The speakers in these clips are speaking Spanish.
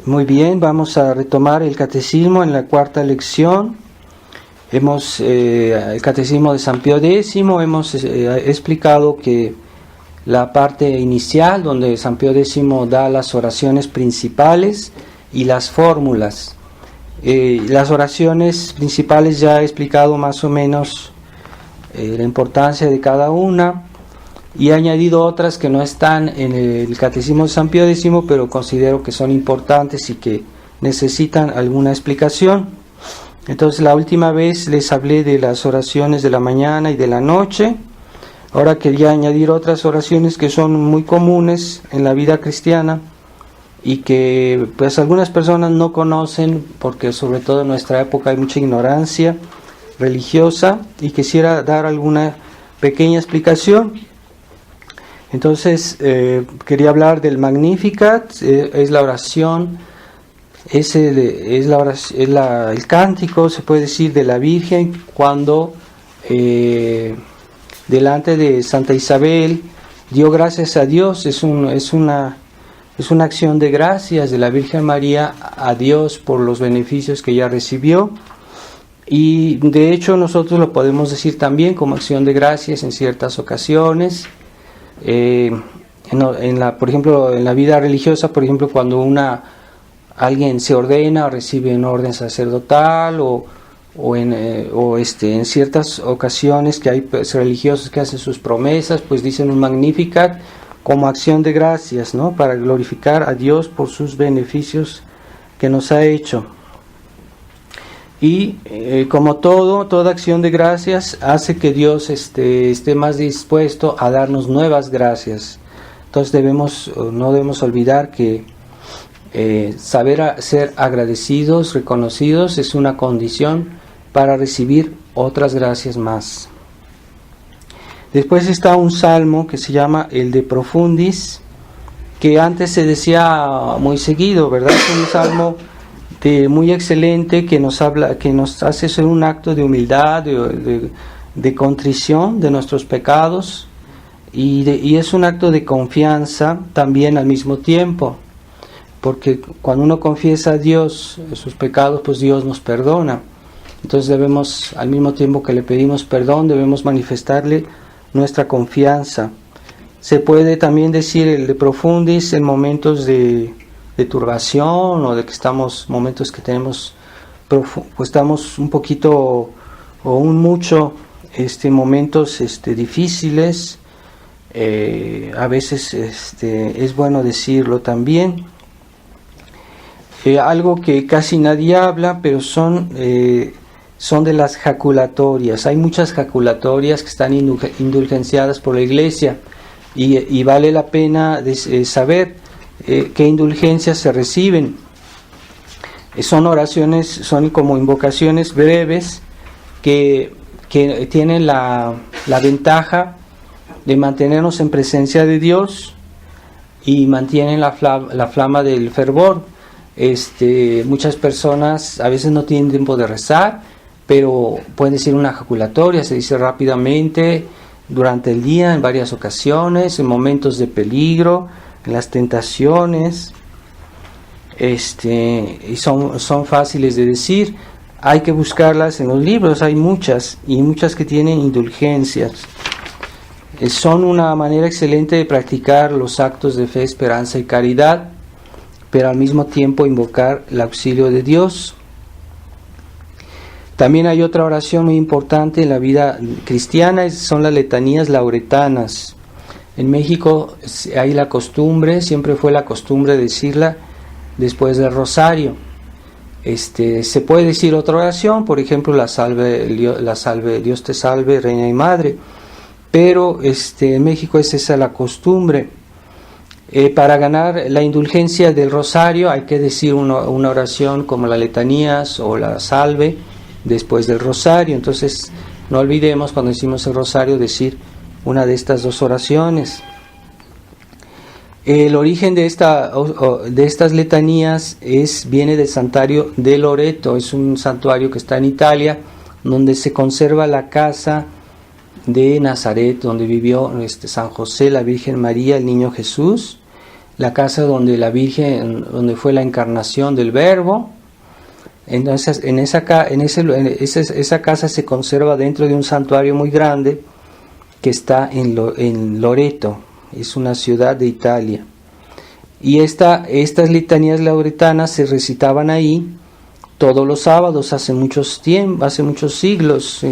Muy bien, vamos a retomar el catecismo en la cuarta lección. El catecismo de San Pío X, hemos explicado que la parte inicial, donde San Pío X da las oraciones principales y las fórmulas. Las oraciones principales ya he explicado más o menos la importancia de cada una, y he añadido otras que no están en el catecismo de San Pío X, pero considero que son importantes y que necesitan alguna explicación. Entonces, la última vez les hablé de las oraciones de la mañana y de la noche. Ahora quería añadir otras oraciones que son muy comunes en la vida cristiana y que pues algunas personas no conocen, porque sobre todo en nuestra época hay mucha ignorancia religiosa, y quisiera dar alguna pequeña explicación. Entonces, quería hablar del Magnificat. Es la oración, el cántico, se puede decir, de la Virgen cuando delante de Santa Isabel dio gracias a Dios. Es una acción de gracias de la Virgen María a Dios por los beneficios que ella recibió. Y de hecho nosotros lo podemos decir también como acción de gracias en ciertas ocasiones. Por ejemplo, en la vida religiosa, por ejemplo, cuando alguien se ordena o recibe una orden sacerdotal, o en ciertas ocasiones que hay religiosos que hacen sus promesas, pues dicen un Magnificat como acción de gracias, ¿no? Para glorificar a Dios por sus beneficios que nos ha hecho. Y como toda acción de gracias hace que Dios esté más dispuesto a darnos nuevas gracias. Entonces no debemos olvidar que saber ser agradecidos, reconocidos, es una condición para recibir otras gracias más. Después está un salmo que se llama el De Profundis, que antes se decía muy seguido, ¿verdad? Es un salmo muy excelente que nos hace ser un acto de humildad, de contrición de nuestros pecados, y es un acto de confianza también al mismo tiempo, porque cuando uno confiesa a Dios sus pecados, pues Dios nos perdona. Entonces debemos, al mismo tiempo que le pedimos perdón, debemos manifestarle nuestra confianza. Se puede también decir el De Profundis en momentos de turbación, o de que momentos que tenemos, pues estamos un poquito o un mucho momentos difíciles. A veces es bueno decirlo también. Algo que casi nadie habla, pero son de las jaculatorias. Hay muchas jaculatorias que están indulgenciadas por la Iglesia, y vale la pena saber qué indulgencias se reciben. Son oraciones, son como invocaciones breves que tienen la ventaja de mantenernos en presencia de Dios y mantienen la flama del fervor. Muchas personas a veces no tienen tiempo de rezar, pero pueden decir una jaculatoria, se dice rápidamente durante el día, en varias ocasiones, en momentos de peligro, en las tentaciones, y son fáciles de decir. Hay que buscarlas en los libros, hay muchas, y muchas que tienen indulgencias. Son una manera excelente de practicar los actos de fe, esperanza y caridad, pero al mismo tiempo invocar el auxilio de Dios. También hay otra oración muy importante en la vida cristiana, son las letanías lauretanas. En México hay la costumbre, siempre fue la costumbre decirla después del rosario. Se puede decir otra oración, por ejemplo la salve, Dios te salve, Reina y Madre, pero en México es esa la costumbre. Para ganar la indulgencia del rosario hay que decir una oración como las letanías o la salve después del rosario. Entonces no olvidemos, cuando decimos el rosario, decir una de estas dos oraciones. El origen de estas letanías viene del santuario de Loreto. Es un santuario que está en Italia, donde se conserva la casa de Nazaret, donde vivió San José, la Virgen María, el niño Jesús. la casa donde la Virgen, donde fue la encarnación del Verbo. Entonces, esa casa se conserva dentro de un santuario muy grande que está en Loreto, es una ciudad de Italia. Y estas litanías lauretanas se recitaban ahí todos los sábados hace muchos siglos.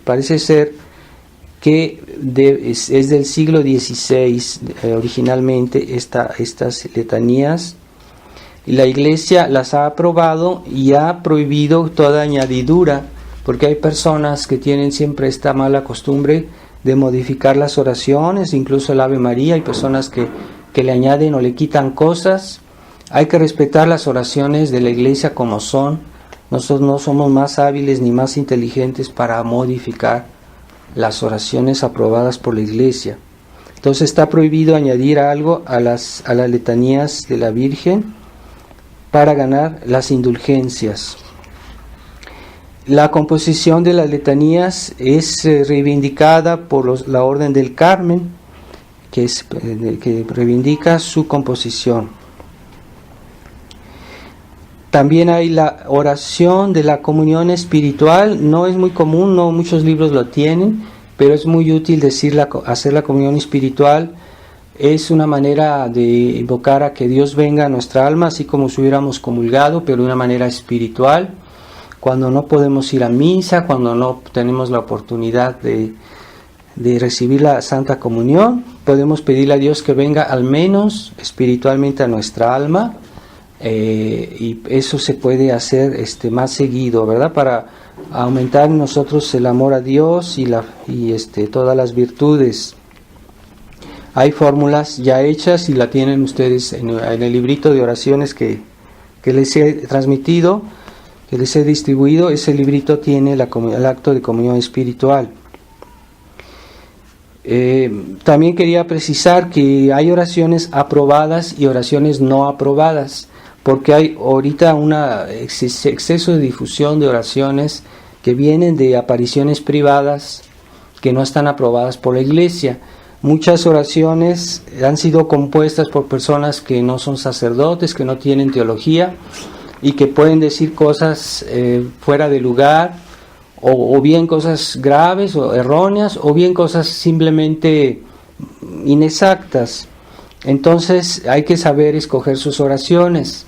Parece ser que es del siglo XVI originalmente estas letanías. Y la Iglesia las ha aprobado y ha prohibido toda añadidura, porque hay personas que tienen siempre esta mala costumbre de modificar las oraciones, incluso el Ave María. Hay personas que le añaden o le quitan cosas. Hay que respetar las oraciones de la Iglesia como son. Nosotros no somos más hábiles ni más inteligentes para modificar las oraciones aprobadas por la Iglesia. Entonces está prohibido añadir algo a las letanías de la Virgen para ganar las indulgencias. La composición de las letanías es reivindicada por la Orden del Carmen, que reivindica su composición. También hay la oración de la comunión espiritual. No es muy común, no muchos libros lo tienen, pero es muy útil hacer la comunión espiritual. Es una manera de invocar a que Dios venga a nuestra alma, así como si hubiéramos comulgado, pero de una manera espiritual. Cuando no podemos ir a misa, cuando no tenemos la oportunidad de recibir la Santa Comunión, podemos pedirle a Dios que venga al menos espiritualmente a nuestra alma, y eso se puede hacer más seguido, ¿verdad? Para aumentar en nosotros el amor a Dios y todas las virtudes. Hay fórmulas ya hechas y la tienen ustedes en el librito de oraciones que les he transmitido, que les he distribuido. Ese librito tiene el acto de comunión espiritual. También quería precisar que hay oraciones aprobadas y oraciones no aprobadas, porque hay ahorita un exceso de difusión de oraciones que vienen de apariciones privadas que no están aprobadas por la Iglesia. Muchas oraciones han sido compuestas por personas que no son sacerdotes, que no tienen teología y que pueden decir cosas fuera de lugar, o bien cosas graves o erróneas, o bien cosas simplemente inexactas. Entonces hay que saber escoger sus oraciones.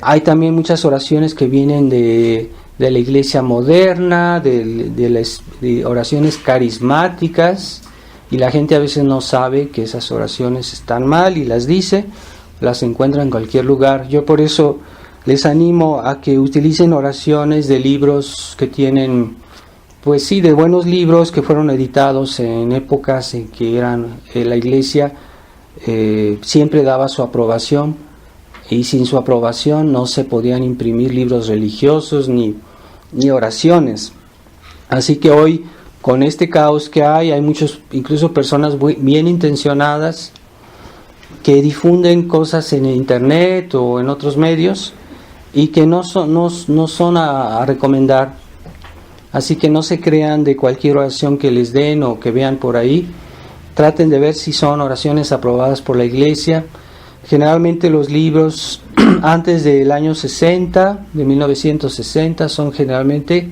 Hay también muchas oraciones que vienen de la Iglesia moderna, de oraciones carismáticas, y la gente a veces no sabe que esas oraciones están mal y las encuentra en cualquier lugar. Yo por eso les animo a que utilicen oraciones de libros que tienen, pues sí, de buenos libros que fueron editados en épocas en que la Iglesia siempre daba su aprobación, y sin su aprobación no se podían imprimir libros religiosos ni oraciones. Así que hoy, con este caos que hay muchos, incluso personas bien intencionadas, que difunden cosas en internet o en otros medios y que no son a recomendar. Así que no se crean de cualquier oración que les den o que vean por ahí. Traten de ver si son oraciones aprobadas por la Iglesia. Generalmente los libros antes del año 60, de 1960, son generalmente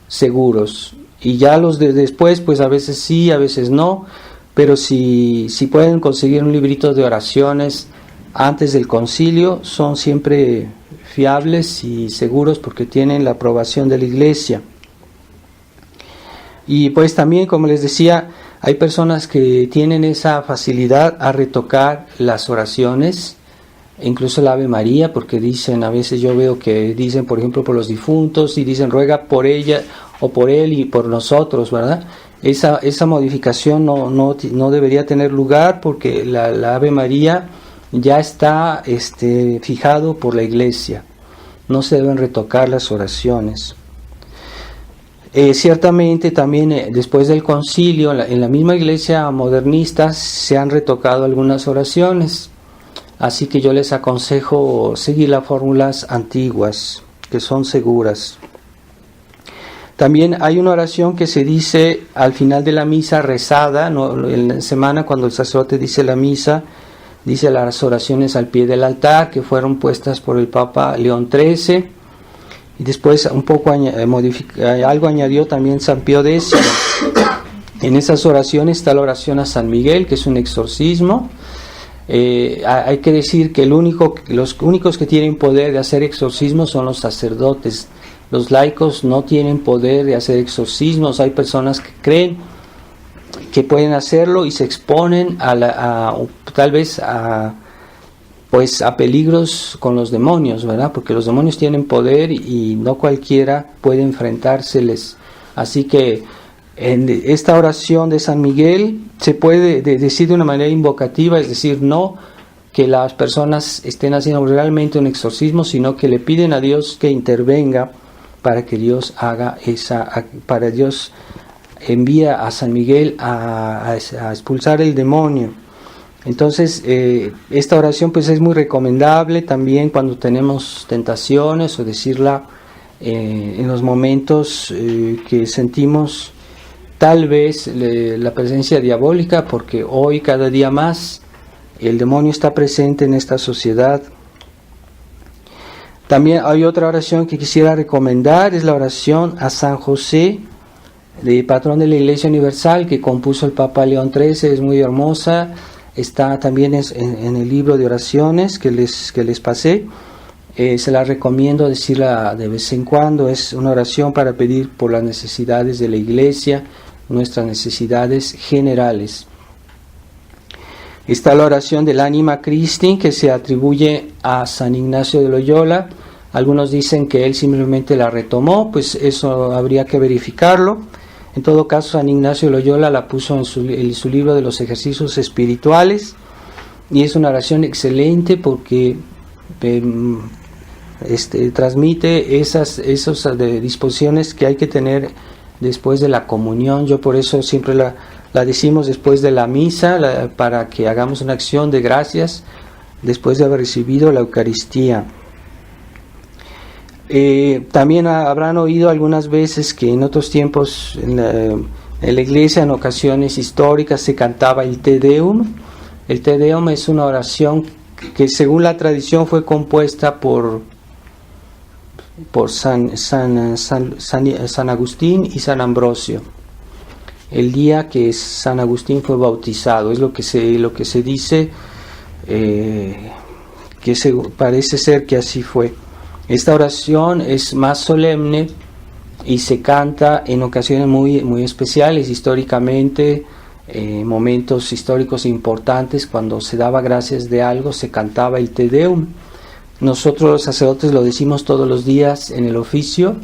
seguros. Y ya los de después, pues a veces sí, a veces no. Pero si pueden conseguir un librito de oraciones antes del concilio, son siempre fiables y seguros porque tienen la aprobación de la Iglesia. Y pues también, como les decía, hay personas que tienen esa facilidad a retocar las oraciones, incluso la Ave María, porque dicen, a veces yo veo que dicen, por ejemplo, por los difuntos, y dicen, ruega por ella o por él y por nosotros, ¿verdad? Esa modificación no debería tener lugar, porque la Ave María ya está fijado por la Iglesia. No se deben retocar las oraciones. Ciertamente también después del concilio, en la misma Iglesia modernista se han retocado algunas oraciones. Así que yo les aconsejo seguir las fórmulas antiguas, que son seguras. También hay una oración que se dice al final de la misa rezada, ¿no? En la semana, cuando el sacerdote dice la misa, dice las oraciones al pie del altar, que fueron puestas por el Papa León XIII, y después un poco algo añadió también San Pío X. En esas oraciones está la oración a San Miguel, que es un exorcismo. Hay que decir que los únicos que tienen poder de hacer exorcismos son los sacerdotes. Los laicos no tienen poder de hacer exorcismos. Hay personas que creen que pueden hacerlo y se exponen tal vez a peligros con los demonios, ¿verdad? Porque los demonios tienen poder y no cualquiera puede enfrentárseles. Así que en esta oración de San Miguel se puede decir de una manera invocativa, es decir, no que las personas estén haciendo realmente un exorcismo, sino que le piden a Dios que intervenga para que Dios para Dios envía a San Miguel a expulsar el demonio. Entonces esta oración pues es muy recomendable también cuando tenemos tentaciones, o decirla en los momentos que sentimos tal vez la presencia diabólica, porque hoy cada día más el demonio está presente en esta sociedad. También hay otra oración que quisiera recomendar, es la oración a San José, patrón de la Iglesia Universal, que compuso el Papa León XIII. Es muy hermosa, está también en el libro de oraciones que les pasé. Se la recomiendo decirla de vez en cuando. Es una oración para pedir por las necesidades de la Iglesia, nuestras necesidades generales. Está la oración del Anima Christi, que se atribuye a San Ignacio de Loyola. Algunos dicen que él simplemente la retomó, pues eso habría que verificarlo. En todo caso, San Ignacio de Loyola la puso en su libro de los ejercicios espirituales, y es una oración excelente porque transmite esas disposiciones que hay que tener después de la comunión. Yo por eso siempre la decimos después de la misa, para que hagamos una acción de gracias después de haber recibido la Eucaristía. También habrán oído algunas veces que en otros tiempos en la iglesia, en ocasiones históricas, se cantaba el Te Deum. El Te Deum es una oración que según la tradición fue compuesta por San Agustín y San Ambrosio, el día que San Agustín fue bautizado. Es lo que se dice, parece ser que así fue. Esta oración es más solemne y se canta en ocasiones muy, muy especiales, históricamente, momentos históricos importantes. Cuando se daba gracias de algo, se cantaba el Te Deum. Nosotros los sacerdotes lo decimos todos los días en el oficio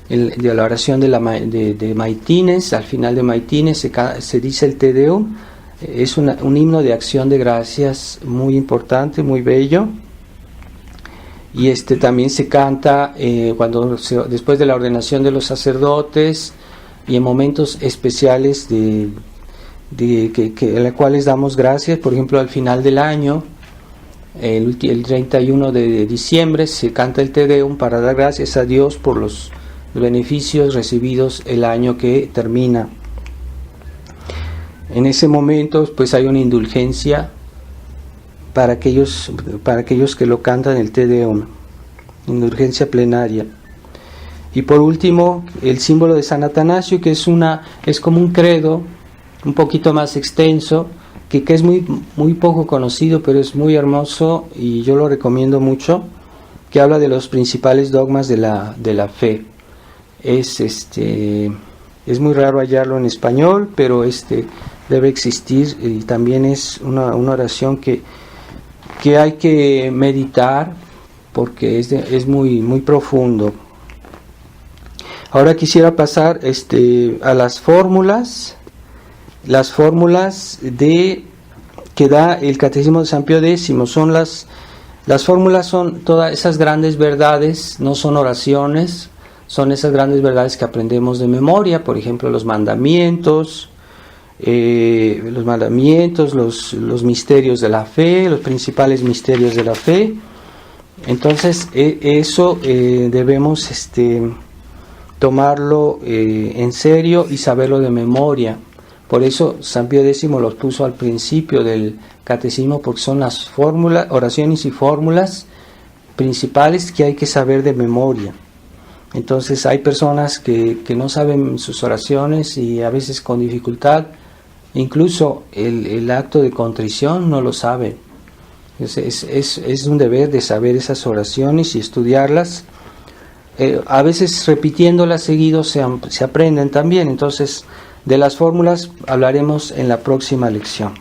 de la oración de Maitines. Al final de Maitines se dice el Te Deum. Es un himno de acción de gracias muy importante, muy bello. Y también se canta después de la ordenación de los sacerdotes y en momentos especiales en los cuales damos gracias. Por ejemplo, al final del año, el 31 de diciembre, se canta el Te Deum para dar gracias a Dios por los beneficios recibidos el año que termina. En ese momento pues hay una indulgencia para aquellos que lo cantan el Te Deum, indulgencia plenaria. Y por último, el símbolo de San Atanasio, que es como un credo un poquito más extenso, que es muy, muy poco conocido, pero es muy hermoso y yo lo recomiendo mucho, que habla de los principales dogmas de la fe. Es muy raro hallarlo en español, pero debe existir, y también es una oración que hay que meditar porque es muy, muy profundo. Ahora quisiera pasar a las fórmulas. Las fórmulas que da el Catecismo de San Pío X. Las fórmulas son todas esas grandes verdades, no son oraciones, son esas grandes verdades que aprendemos de memoria. Por ejemplo, los mandamientos, los misterios de la fe, los principales misterios de la fe. Entonces eso debemos tomarlo en serio y saberlo de memoria, Por eso San Pío X los puso al principio del catecismo, porque son las fórmulas, oraciones y fórmulas principales que hay que saber de memoria. Entonces hay personas que no saben sus oraciones y a veces con dificultad, incluso el acto de contrición no lo saben. Es un deber de saber esas oraciones y estudiarlas. A veces repitiéndolas seguido se aprenden también. Entonces, de las fórmulas hablaremos en la próxima lección.